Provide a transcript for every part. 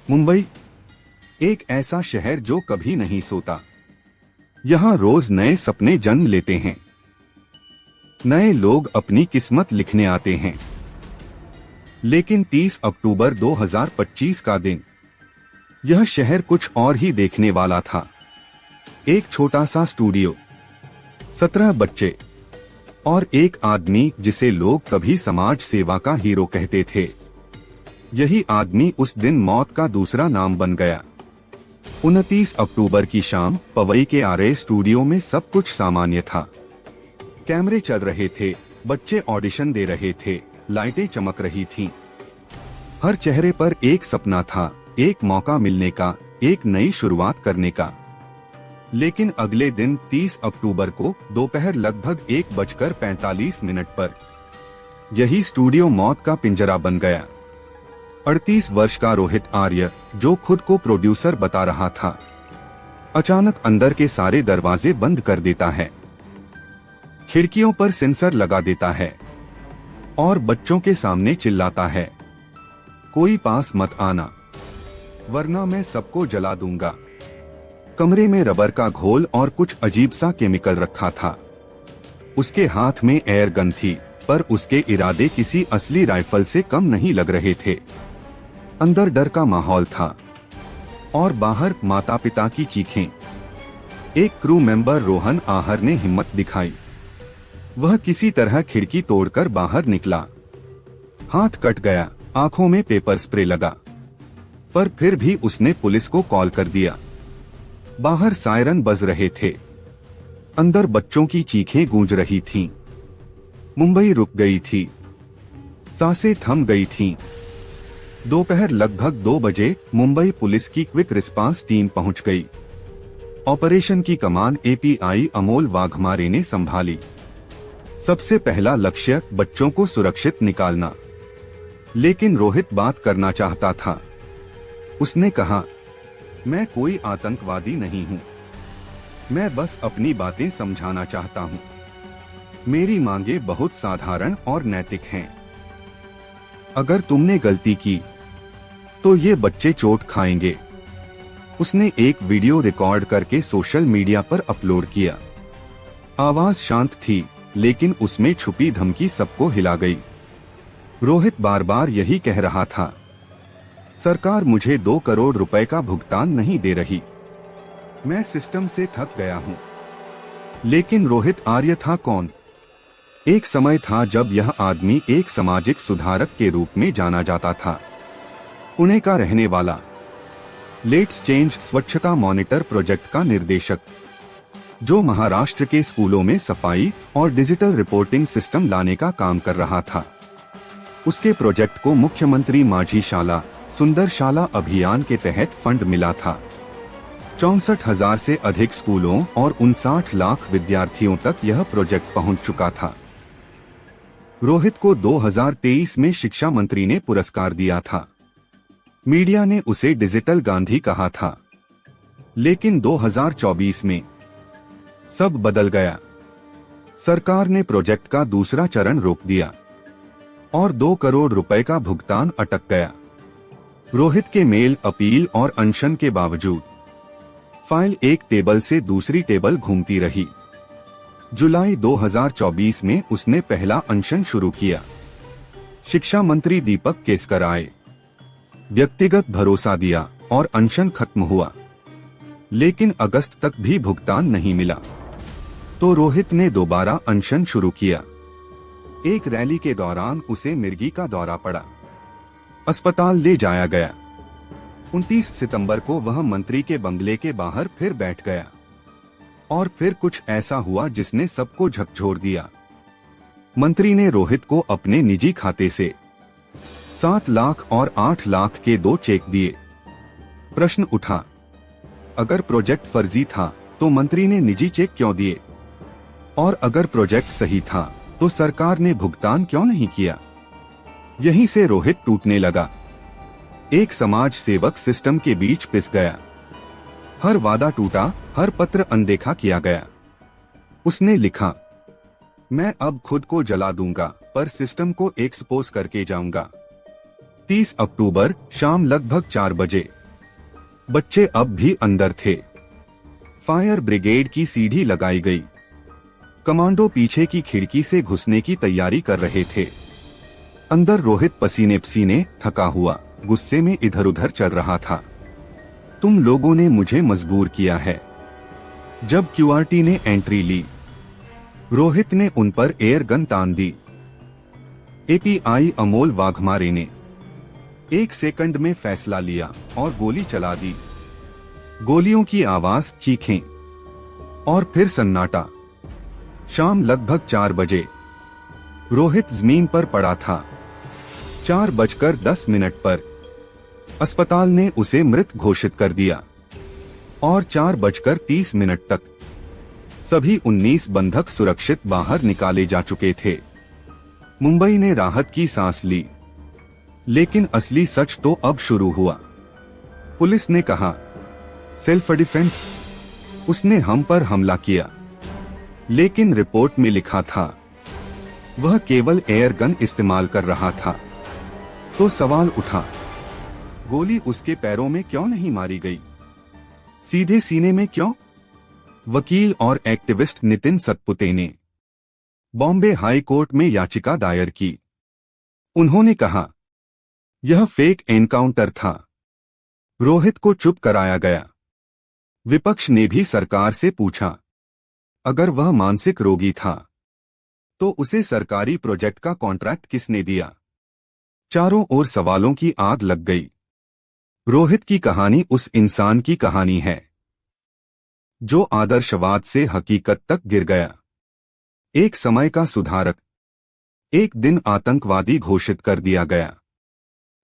मुंबई एक ऐसा शहर जो कभी नहीं सोता। यहाँ रोज नए सपने जन्म लेते हैं, नए लोग अपनी किस्मत लिखने आते हैं। लेकिन 30 अक्टूबर 2025 का दिन, यह शहर कुछ और ही देखने वाला था। एक छोटा सा स्टूडियो, 17 बच्चे और एक आदमी जिसे लोग कभी समाज सेवा का हीरो कहते थे। यही आदमी उस दिन मौत का दूसरा नाम बन गया। 29 अक्टूबर की शाम पवई के आरए स्टूडियो में सब कुछ सामान्य था। कैमरे चल रहे थे, बच्चे ऑडिशन दे रहे थे, लाइटें चमक रही थीं। हर चेहरे पर एक सपना था, एक मौका मिलने का, एक नई शुरुआत करने का। लेकिन अगले दिन 30 अक्टूबर को दोपहर लगभग 1:45 पर यही स्टूडियो मौत का पिंजरा बन गया। 38 वर्ष का रोहित आर्य, जो खुद को प्रोड्यूसर बता रहा था, अचानक अंदर के सारे दरवाजे बंद कर देता है, खिड़कियों पर सेंसर लगा देता है और बच्चों के सामने चिल्लाता है, कोई पास मत आना वरना मैं सबको जला दूंगा। कमरे में रबर का घोल और कुछ अजीब सा केमिकल रखा था। उसके हाथ में एयर गन थी, पर उसके इरादे किसी असली राइफल से कम नहीं लग रहे थे। अंदर डर का माहौल था और बाहर माता पिता की चीखें। एक क्रू मेंबर रोहन आहर ने हिम्मत दिखाई। वह किसी तरह खिड़की तोड़कर बाहर निकला। हाथ कट गया, आंखों में पेपर स्प्रे लगा, पर फिर भी उसने पुलिस को कॉल कर दिया। बाहर सायरन बज रहे थे, अंदर बच्चों की चीखें गूंज रही थीं। मुंबई रुक गई थी, सांसें थम गई थीं। दोपहर लगभग 2 बजे मुंबई पुलिस की क्विक रिस्पांस टीम पहुंच गई। ऑपरेशन की कमान एपीआई अमोल वाघमारे ने संभाली। सबसे पहला लक्ष्य बच्चों को सुरक्षित निकालना। लेकिन रोहित बात करना चाहता था। उसने कहा, मैं कोई आतंकवादी नहीं हूं, मैं बस अपनी बातें समझाना चाहता हूं। मेरी मांगें बहुत साधारण और नैतिक हैं। अगर तुमने गलती की तो ये बच्चे चोट खाएंगे। उसने एक वीडियो रिकॉर्ड करके सोशल मीडिया पर अपलोड किया। आवाज शांत थी, लेकिन उसमें छुपी धमकी सबको हिला गई। रोहित बार बार यही कह रहा था, सरकार मुझे 2 करोड़ रुपए का भुगतान नहीं दे रही, मैं सिस्टम से थक गया हूं। लेकिन रोहित आर्य था कौन? एक समय था जब यह आदमी एक सामाजिक सुधारक के रूप में जाना जाता था। पुणे का रहने वाला, लेट्स चेंज स्वच्छता मॉनिटर प्रोजेक्ट का निर्देशक, जो महाराष्ट्र के स्कूलों में सफाई और डिजिटल रिपोर्टिंग सिस्टम लाने का काम कर रहा था। उसके प्रोजेक्ट को मुख्यमंत्री माझी शाला सुंदर शाला अभियान के तहत फंड मिला था। 64,000 से अधिक स्कूलों और 59 लाख विद्यार्थियों तक यह प्रोजेक्ट पहुंच चुका था। रोहित को 2023 में शिक्षा मंत्री ने पुरस्कार दिया था। मीडिया ने उसे डिजिटल गांधी कहा था। लेकिन 2024 में सब बदल गया। सरकार ने प्रोजेक्ट का दूसरा चरण रोक दिया और 2 करोड़ रुपए का भुगतान अटक गया। रोहित के मेल, अपील और अनशन के बावजूद फाइल एक टेबल से दूसरी टेबल घूमती रही। जुलाई 2024 में उसने पहला अनशन शुरू किया। शिक्षा मंत्री दीपक केसकर आए, व्यक्तिगत भरोसा दिया और अनशन खत्म हुआ। लेकिन अगस्त तक भी भुगतान नहीं मिला, तो रोहित ने दोबारा अनशन शुरू किया। एक रैली के दौरान उसे मिर्गी का दौरा पड़ा, अस्पताल ले जाया गया। 29 सितंबर को वह मंत्री के बंगले के बाहर फिर बैठ गया और फिर कुछ ऐसा हुआ जिसने सबको झकझोर दिया। मंत्री ने रोहित को अपने निजी खाते से 7 लाख और 8 लाख के 2 चेक दिए। प्रश्न उठा, अगर प्रोजेक्ट फर्जी था तो मंत्री ने निजी चेक क्यों दिए? और अगर प्रोजेक्ट सही था तो सरकार ने भुगतान क्यों नहीं किया? यहीं से रोहित टूटने लगा। एक समाज सेवक सिस्टम के बीच पिस गया। हर वादा टूटा, हर पत्र अनदेखा किया गया। उसने लिखा, मैं अब खुद को जला दूंगा, पर सिस्टम को एक्सपोज करके जाऊंगा। 30 अक्टूबर शाम लगभग 4 बजे। बच्चे अब भी अंदर थे। फायर ब्रिगेड की सीढ़ी लगाई गई। कमांडो पीछे की खिड़की से घुसने की तैयारी कर रहे थे। अंदर रोहित पसीने पसीने, थका हुआ, गुस्से में इधर उधर चल रहा था। तुम लोगों ने मुझे मजबूर किया है। जब क्यूआरटी ने एंट्री ली, रोहित ने उन पर एयर गन तान दी। एपीआई अमोल वाघमारे ने 1 सेकंड में फैसला लिया और गोली चला दी। गोलियों की आवाज, चीखें और फिर सन्नाटा। शाम लगभग 4 बजे रोहित जमीन पर पड़ा था। 4:10 पर अस्पताल ने उसे मृत घोषित कर दिया और 4:30 तक सभी 19 बंधक सुरक्षित बाहर निकाले जा चुके थे। मुंबई ने राहत की सांस ली, लेकिन असली सच तो अब शुरू हुआ। पुलिस ने कहा, सेल्फ डिफेंस, उसने हम पर हमला किया, लेकिन रिपोर्ट में लिखा था वह केवल एयर गन इस्तेमाल कर रहा था। तो सवाल उठा, गोली उसके पैरों में क्यों नहीं मारी गई? सीधे सीने में क्यों? वकील और एक्टिविस्ट नितिन सतपुते ने बॉम्बे हाई कोर्ट में याचिका दायर की। उन्होंने कहा, यह फेक एनकाउंटर था। रोहित को चुप कराया गया। विपक्ष ने भी सरकार से पूछा, अगर वह मानसिक रोगी था तो उसे सरकारी प्रोजेक्ट का कॉन्ट्रैक्ट किसने दिया? चारों ओर सवालों की आग लग गई। रोहित की कहानी उस इंसान की कहानी है जो आदर्शवाद से हकीकत तक गिर गया। एक समय का सुधारक, एक दिन आतंकवादी घोषित कर दिया गया।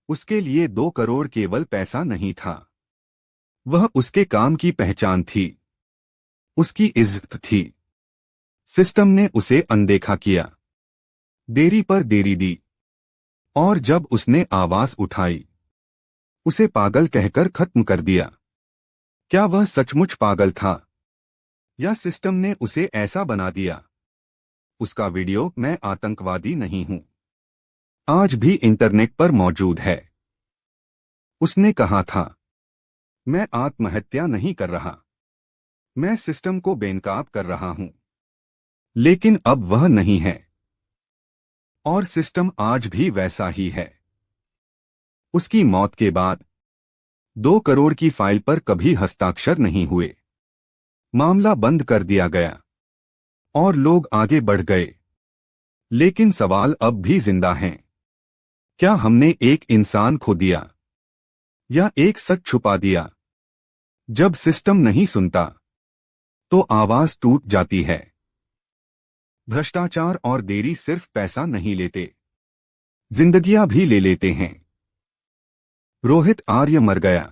उसके लिए 2 करोड़ केवल पैसा नहीं था, वह उसके काम की पहचान थी, उसकी इज्जत थी। सिस्टम ने उसे अनदेखा किया, देरी पर देरी दी, और जब उसने आवाज उठाई, उसे पागल कहकर खत्म कर दिया। क्या वह सचमुच पागल था या सिस्टम ने उसे ऐसा बना दिया? उसका वीडियो मैं आतंकवादी नहीं हूं आज भी इंटरनेट पर मौजूद है। उसने कहा था, मैं आत्महत्या नहीं कर रहा, मैं सिस्टम को बेनकाब कर रहा हूं। लेकिन अब वह नहीं है, और सिस्टम आज भी वैसा ही है। उसकी मौत के बाद 2 करोड़ की फाइल पर कभी हस्ताक्षर नहीं हुए। मामला बंद कर दिया गया और लोग आगे बढ़ गए। लेकिन सवाल अब भी जिंदा हैं। क्या हमने एक इंसान खो दिया या एक सच छुपा दिया? जब सिस्टम नहीं सुनता तो आवाज टूट जाती है। भ्रष्टाचार और देरी सिर्फ पैसा नहीं लेते, जिंदगियां भी ले लेते हैं। रोहित आर्य मर गया,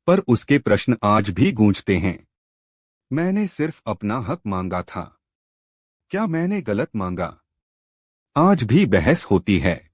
पर उसके प्रश्न आज भी गूंजते हैं। मैंने सिर्फ अपना हक मांगा था, क्या मैंने गलत मांगा? आज भी बहस होती है।